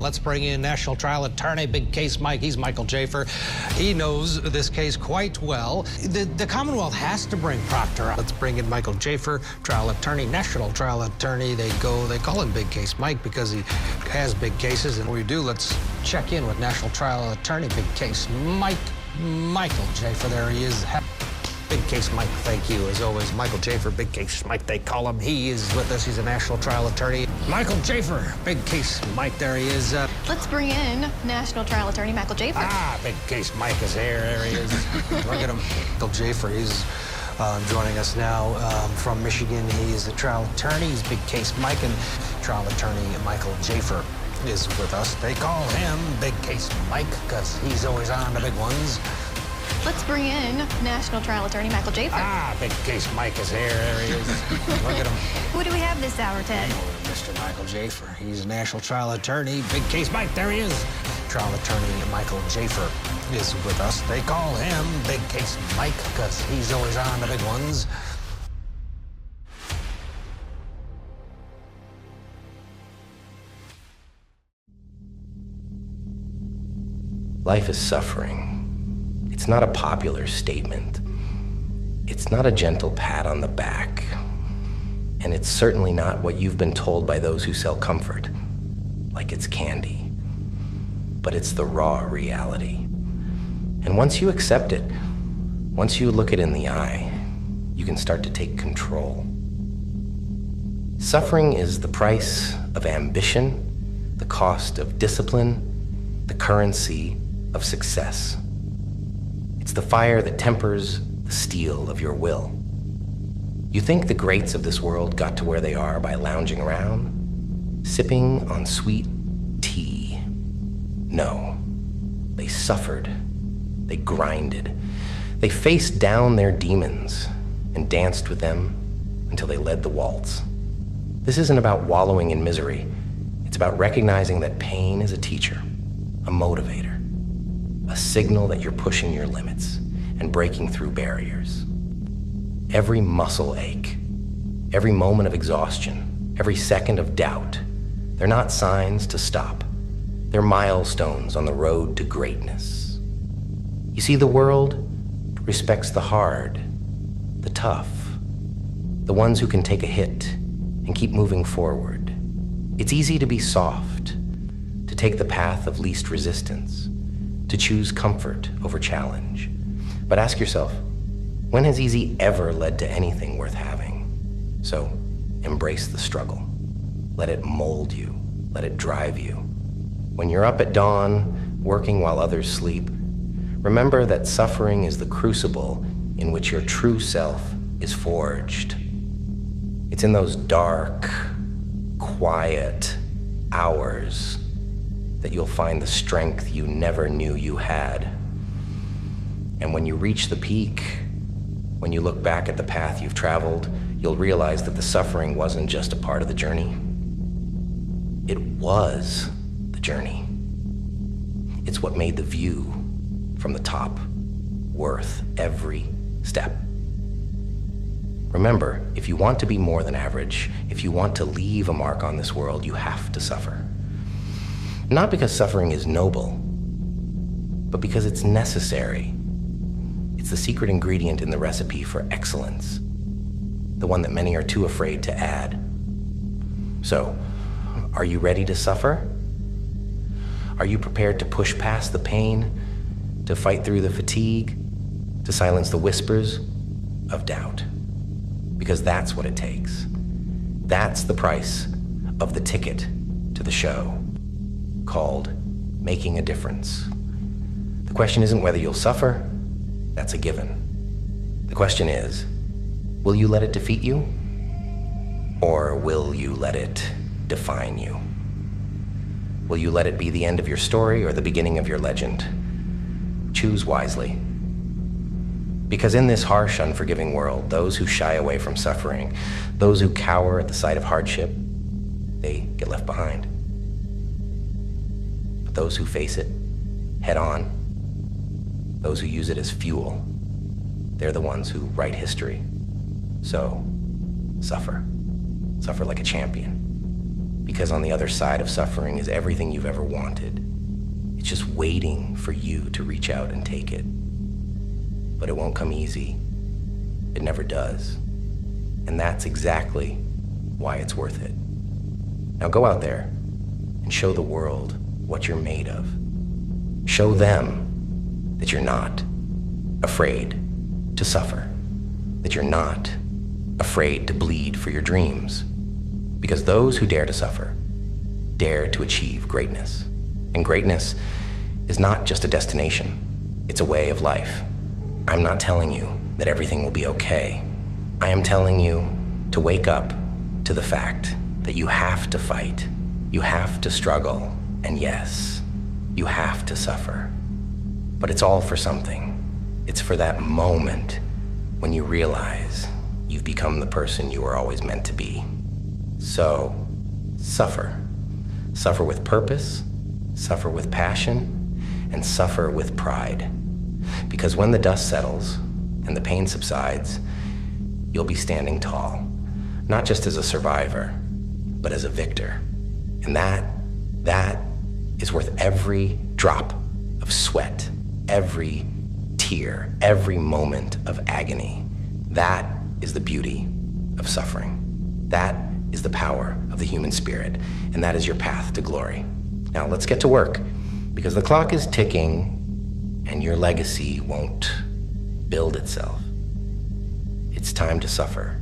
Let's bring in National Trial Attorney, Big Case Mike. He's Michael Jaffer. He knows this case quite well. The Commonwealth has to bring Proctor. Let's bring in Michael Jaffer, Trial Attorney, National Trial Attorney. They call him Big Case Mike because he has big cases. And when we do, let's check in with National Trial Attorney, Big Case Mike. Michael Jaffer, there he is. Big Case Mike, thank you. As always, Michael Jaffer, Big Case Mike, they call him. He is with us. He's a National Trial Attorney. Michael Jaffer, Big Case Mike, there he is. Let's bring in National Trial Attorney Michael Jaffer. Big Case Mike is here. There he is. Look at him. Michael Jaffer, he's joining us now from Michigan. He is a trial attorney. He's Big Case Mike, and Trial Attorney Michael Jaffer is with us. They call him Big Case Mike because he's always on the big ones. Let's bring in National Trial Attorney Michael Jaffer. Big Case Mike is here. There he is. Look at him. Who do we have this hour, Ted? Mr. Michael Jaffer. He's a National Trial Attorney. Big Case Mike, there he is. Trial Attorney Michael Jaffer is with us. They call him Big Case Mike because he's always on the big ones. Life is suffering. It's not a popular statement. It's not a gentle pat on the back. And it's certainly not what you've been told by those who sell comfort, like it's candy. But it's the raw reality. And once you accept it, once you look it in the eye, you can start to take control. Suffering is the price of ambition, the cost of discipline, the currency of success. It's the fire that tempers the steel of your will. You think the greats of this world got to where they are by lounging around, sipping on sweet tea. No, they suffered, they grinded, they faced down their demons and danced with them until they led the waltz. This isn't about wallowing in misery. It's about recognizing that pain is a teacher, a motivator, a signal that you're pushing your limits and breaking through barriers. Every muscle ache, every moment of exhaustion, every second of doubt, they're not signs to stop. They're milestones on the road to greatness. You see, the world respects the hard, the tough, the ones who can take a hit and keep moving forward. It's easy to be soft, to take the path of least resistance, to choose comfort over challenge. But ask yourself, when has easy ever led to anything worth having? So embrace the struggle. Let it mold you. Let it drive you. When you're up at dawn, working while others sleep, remember that suffering is the crucible in which your true self is forged. It's in those dark, quiet hours that you'll find the strength you never knew you had. And when you reach the peak, when you look back at the path you've traveled, you'll realize that the suffering wasn't just a part of the journey. It was the journey. It's what made the view from the top worth every step. Remember, if you want to be more than average, if you want to leave a mark on this world, you have to suffer. Not because suffering is noble, but because it's necessary. It's the secret ingredient in the recipe for excellence, the one that many are too afraid to add. So, are you ready to suffer? Are you prepared to push past the pain, to fight through the fatigue, to silence the whispers of doubt? Because that's what it takes. That's the price of the ticket to the show, called Making a Difference. The question isn't whether you'll suffer. That's a given. The question is, will you let it defeat you? Or will you let it define you? Will you let it be the end of your story or the beginning of your legend? Choose wisely. Because in this harsh, unforgiving world, those who shy away from suffering, those who cower at the sight of hardship, they get left behind. But those who face it head on, those who use it as fuel, they're the ones who write history. So, suffer. Suffer like a champion. Because Because on the other side of suffering is everything you've ever wanted. It's just waiting for you to reach out and take it. But it won't come easy. It never does. And that's exactly why it's worth it. Now go out there and show the world what you're made of. Show them that you're not afraid to suffer, that you're not afraid to bleed for your dreams. Because those who dare to suffer dare to achieve greatness. And greatness is not just a destination, it's a way of life. I'm not telling you that everything will be okay. I am telling you to wake up to the fact that you have to fight, you have to struggle, and yes, you have to suffer. But it's all for something. It's for that moment when you realize you've become the person you were always meant to be. So, suffer. Suffer with purpose, suffer with passion, and suffer with pride. Because when the dust settles and the pain subsides, you'll be standing tall, not just as a survivor, but as a victor. And that is worth every drop of sweat, every tear, every moment of agony. That is the beauty of suffering. That is the power of the human spirit, and that is your path to glory. Now let's get to work, because the clock is ticking and your legacy won't build itself. It's time to suffer.